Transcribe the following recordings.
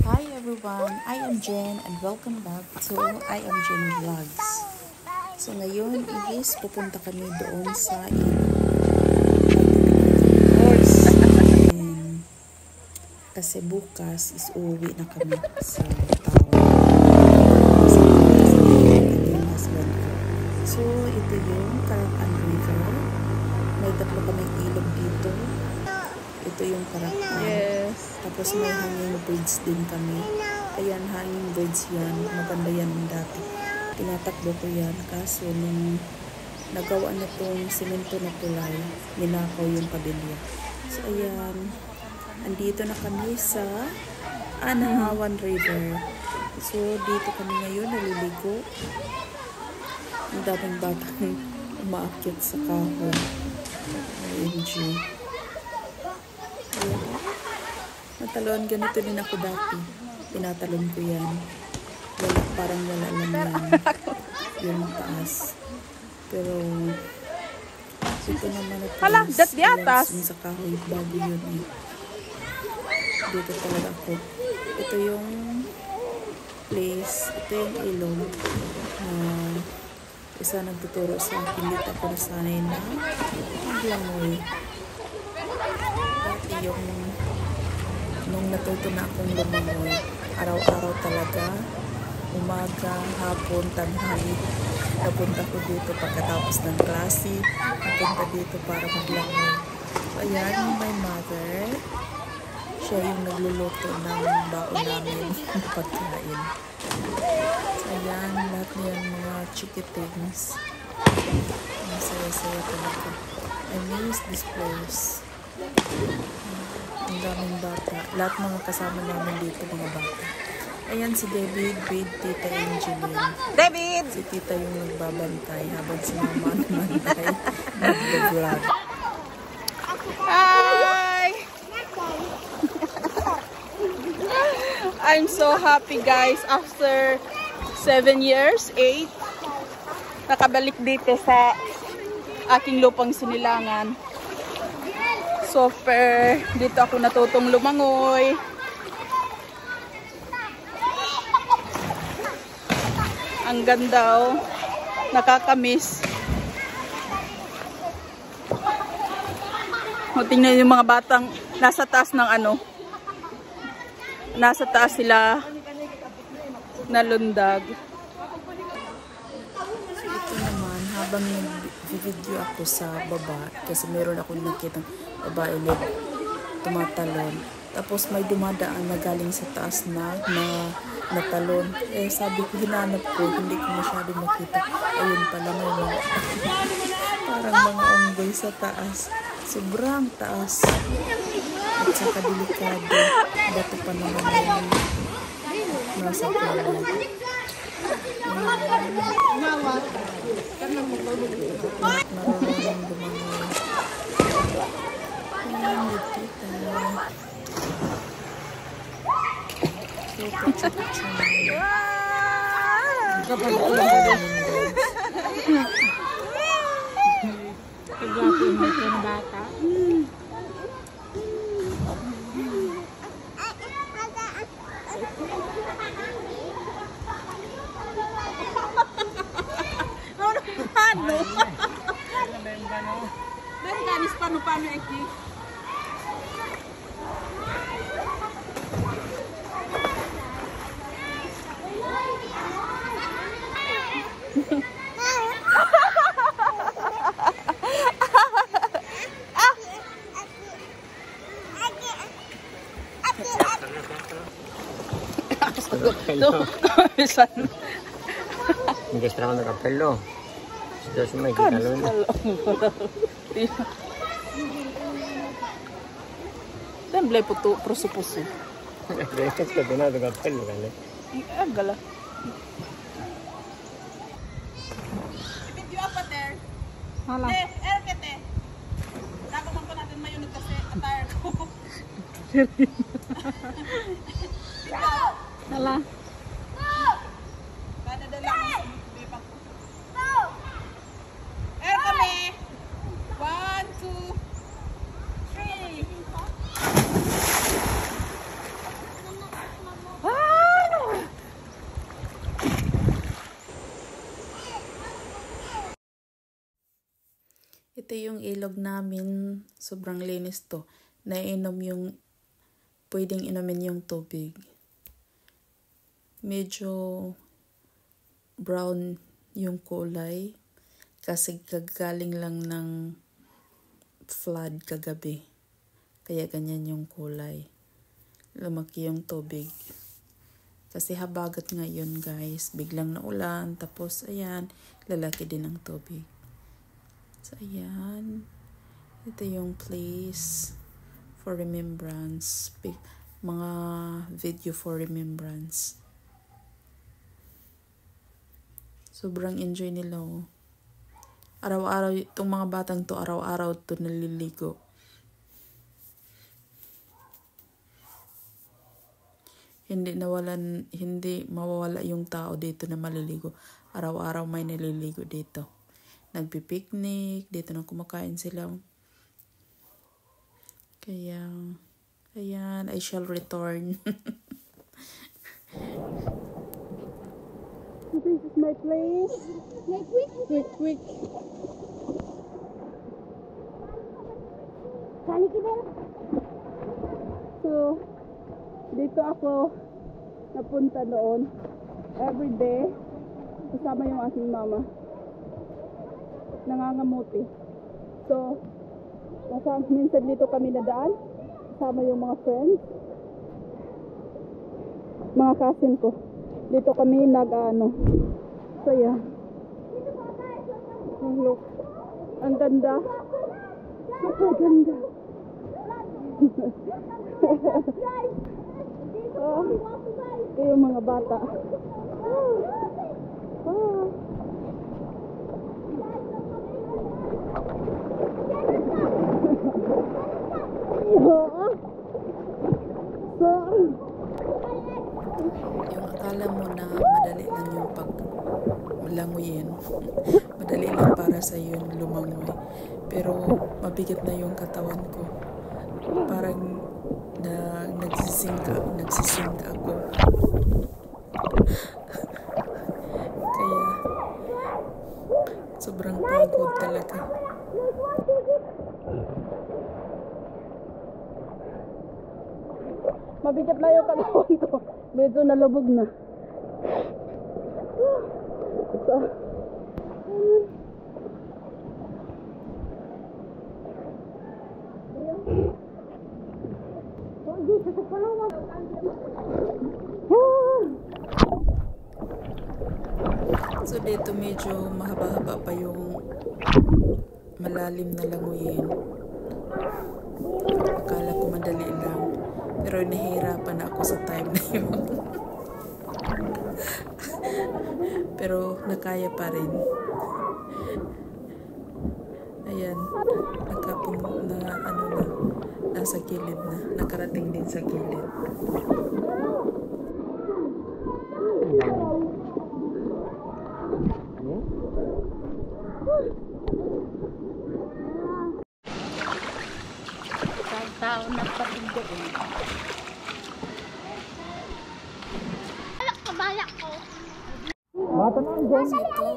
Hi everyone, I am Jen and welcome back to I am Jen Vlogs. So ngayon is pupunta kami doon sa horse. Kasi bukas is uuwi na kami sa town. So ito yung Caracan River. May tatlo kaming ilog dito. Ito yung Caracan. Yes. Tapos may hanging bridge din kami. Ayan, hanging bridge yan. Maganda yan dati. Tinatakbo ko yan. Kaso nung nagawa na itong semento na tulay, ninakaw yung pabilya. So ayan, andito na kami sa Anahawan River. So dito kami ngayon naliligo. Ang daming batang umaakyat sa kahon. OMG. Natalon, ganito din ako dati. Pinatalon ko yan. Wala, parang wala lang yan. Yung taas. Pero, ito naman na Hala, dat di atas. Yung sa kahoy, bago yun eh. Dito talaga ako. Ito yung place. Ito yung ilog. Isa nagtuturo sa akin. Dito ako nasanay na maglangoy. Dati yung nung natuto na akong lumangoy, araw-araw talaga, umaga, hapon, tanghali, napunta ko dito pagkatapos ng klase, napunta dito para maglangoy. So, ayan, yung my mother, siya yung nagluluto ng baon namin ng pagkain. So, ayan, lahat yan mga chikitings. Masaya-saya talaga. I miss this place. Ang daming bata. Lahat mga kasama namin dito, mga bata. Ayan si David with Tita Angeline. David! Si Tita yung nagbabantay habang si Mama nagbantay. Nag-vlog. Hi! I'm so happy guys. After 7 years, 8, nakabalik dito sa aking lupang Sinilangan. Super. Dito ako natutong lumangoy. Ang ganda oh. Nakakamiss. O, tingnan yung mga batang nasa taas ng ano. Nasa taas sila nalundag. So, ito naman, habang nag-video ako sa baba, kasi meron ako nakita babae na tumatalon. Tapos may dumadaan na galing sa taas na natalon. Eh sabi ko, hinanap ko, hindi ko masyado makita. Ayun pala, may mga parang mga unggoy sa taas. Sobrang taas. At saka delikado. Bato pa naman yung nasa pala. Marunong lumangoy. Ayan, dito. Ben ganis paano iki? Hindi strano ng kapelo. Dito may gitalo na. Temblay po to prosupuso. Rekas ka din na ng kapelo kani. Agala. Video apa there? Hala. Erkete. Dapat man pa natin mayunod kasi attire ko. Hala. Padadala mo sa bepa ko. Kami. 1, 2, 3. Ito yung ilog namin. Sobrang linis to. Pwedeng inumin yung tubig. Medyo brown yung kulay. Kasi kagaling lang ng flood kagabi. Kaya ganyan yung kulay. Lumaki yung tubig. Kasi habagat ngayon guys. Biglang naulan. Tapos ayan, lalaki din ang tubig. So, ayan. Ito yung place for remembrance. Mga video for remembrance. Sobrang enjoy nila, oh. Araw-araw, itong mga batang to, araw-araw to naliligo. Hindi mawawala yung tao dito na maliligo. Araw-araw may naliligo dito. Nagpipiknik, dito na kumakain sila. Kaya, ayan, I shall return. This is my place. Quick, quick. So, dito ako napunta doon. Every day, kasama yung aking mama. Nangangamuti. So, minsan dito kami nadaan. Kasama yung mga friends. Mga cousin ko. Dito kami nag-ano. So, yeah. Oh, look. Ang ganda. Super ganda. Oh, ito yung mga bata. Oh. Yung akala mo na madali lang yung paglanguyin. Madali lang para sa yun lumangoy. Pero mabigat na yung katawan ko. Parang nagsisingka ako. Kaya sobrang pagod talaga. Mabigat na yung katawan ko. Medyo nalubog na. So dito medyo mahaba-haba pa yung malalim na languyin. Akala ko madali lang. Pero nahihirapan ako sa time na yun. Pero nakaya pa rin. Ayan. Nasa gilid na. Nakarating din sa gilid. Tao na patigdoon. Ito,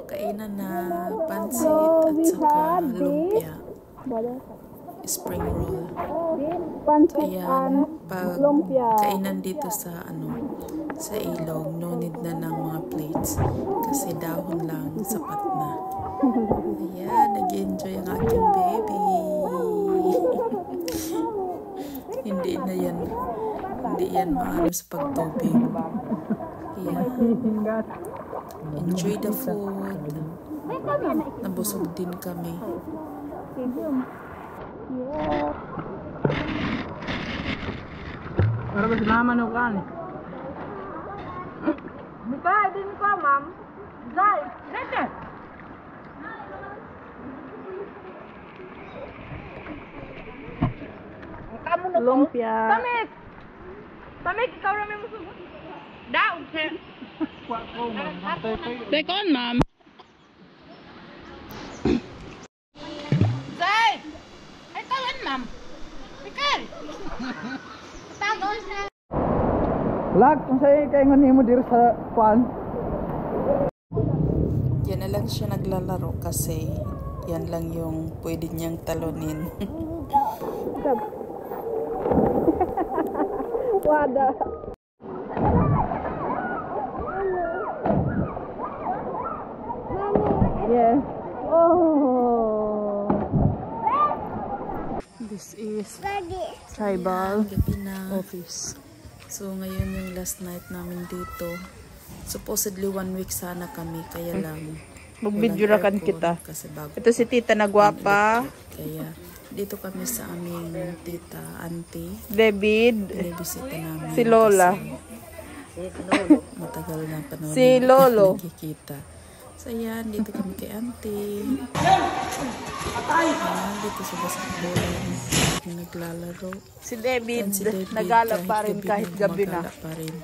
kainan na pansit at saka lumpia. Spring roll. Ayan, pag kainan dito sa sa ilog, no need na ng mga plates. Kasi dahon lang, sapat na. Ayan, nag-enjoy ang aking baby. Hindi yan maano sa pagtubig. Kaya, enjoy the food. Nabusog din kami. Para ba sinama nyo ka ni? Mika, din ko ma'am. Zay, nete! Lumpia. Tamik, ikaw rami mo sugot. Daog siya. Take on, ma'am. Zay! Ay, tawan, ma'am. Mikal! Tawon siya. Lag, kung sa'yo kaingon mo dito sa kwan. Yan na lang siya naglalaro kasi Yan lang yung pwede niyang talunin. Wada. Yes. Oh. This is tribal Gabi na. office. So, ngayon yung last night namin dito. Supposedly 1 week sana kami, kaya lang. Mag-video walang kan aircon kita. Kasi bago Ito si tita na gwapa. Kaya dito kami sa aming tita, auntie. David. Binibisita namin. Si Lola. Kasi matagal na panahon. Si na Lolo. Nakikita. So yan, dito kami kay auntie. Ayan, dito sila sa bola yung naglalaro. Si David. Yan si David, Nagala pa rin kahit gabi na. gumagala pa rin.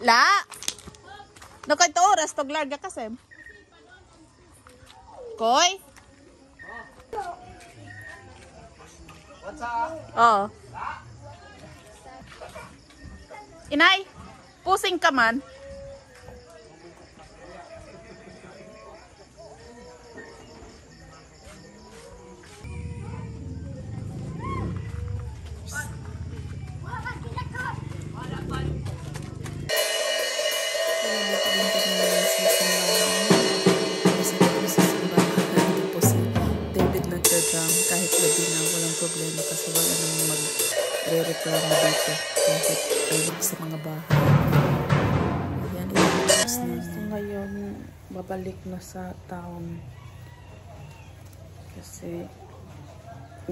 La! No kay to oras tog larga kasi. Koy? What's up? Oh. Inay, pusing ka man. Kahit gabi na, walang problema kasi wala nang magre-reklamo dito kahit ayun sa mga bahay. Ayan, ilalabas na. So ngayon, babalik na sa town kasi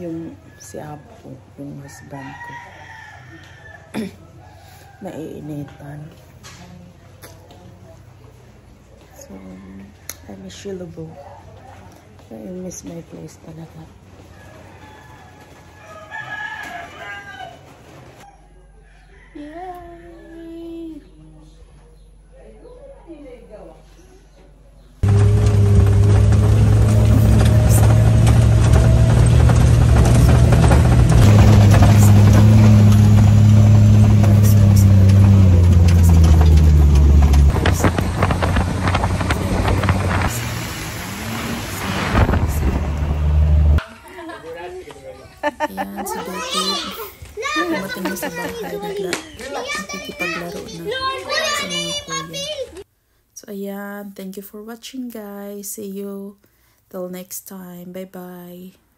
yung si Apo, yung husband ko naiinitan. So, I miss you, Lobo. I miss my place talaga. Yay! Ayan, si David. Dumating na sa bahay. Nakikipaglaro na sa mga kuya. So, ayan. Thank you for watching, guys. See you till next time. Bye-bye.